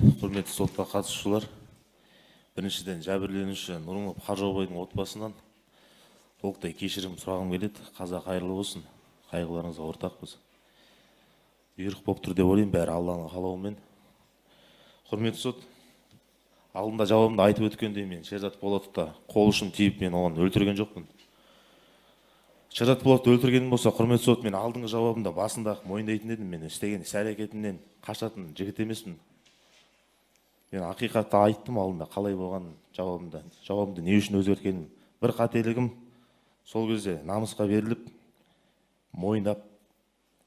құрметті сотқа қатысушылар. Біріншіден, жәбірленуші Нұрымов Қажаубайдың отбасынан толықтай кешірім сұрағым келеді. Қаза қайырлы болсын. Қайғыларыңызға ортақпыз. Бұйрық болып тұр деп ойлаймын, бәрі Алланың қалауымен. Құрметті сот, алдында жауабымды айтып өткендей, мен Шерзат Болатовты қол ұшын тиіп мен оған өлтірген жоқпын. Шерзат Болатовты өлтіргенім болса, құрметті сот, мен алдыңғы жауабымда басында мойындайтын едім. Мен істеген іс-әрекетімнен қашатын жігіт емеспін. Мен ақиқатты айттым алдында, қалай болған жауабымда. Жауабымды не үшін өзгерткенім. Бір қателігім сол кезде намысқа беріліп, мойындап,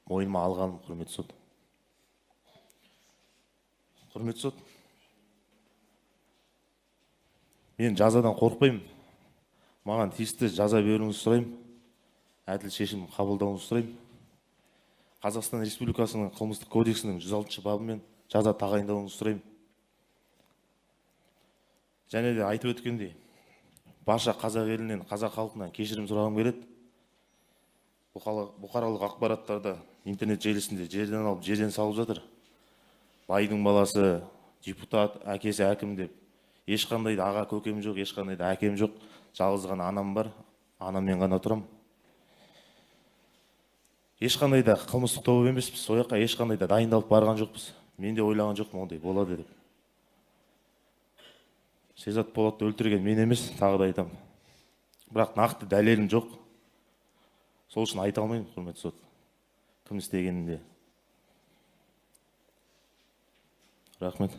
мойныма алғаным, құрметті сот. Құрметті сот, мен жазадан қорықпаймын. Маған тиісті жаза беруіңізді сұраймын. Әділ шешім қабылдауыңызды сұраймын. Қазақстан Республикасының қылмыстық кодексінің 106 бабымен жаза тағайындауыңызды сұраймын. Және де айтып өткендей, барша қазақ елінен, қазақ халқынан кешірім сұрағым келеді. Бұқаралық ақпараттарда, интернет желісінде жерден алып, жерден салып жатыр. Байдың баласы, депутат, әкесі әкім деп. Ешқандай да аға көкем жоқ, ешқандай да әкем жоқ. Жалғыз ғана анам бар. Анаммен ғана тұрам. Ешқандай да қылмыстық топ емеспіз. Сол жаққа ешқандай да дайындалып барған жоқпыз. Мен де ойлаған жоқпын ондай болады деп. Шерзат Болатты өлтірген мен емес, тағы да айтамын. Бірақ нақты дәлелім жоқ. Сол үшін айта алмаймын, құрметті сот. Кім істегенінде. Рахмет.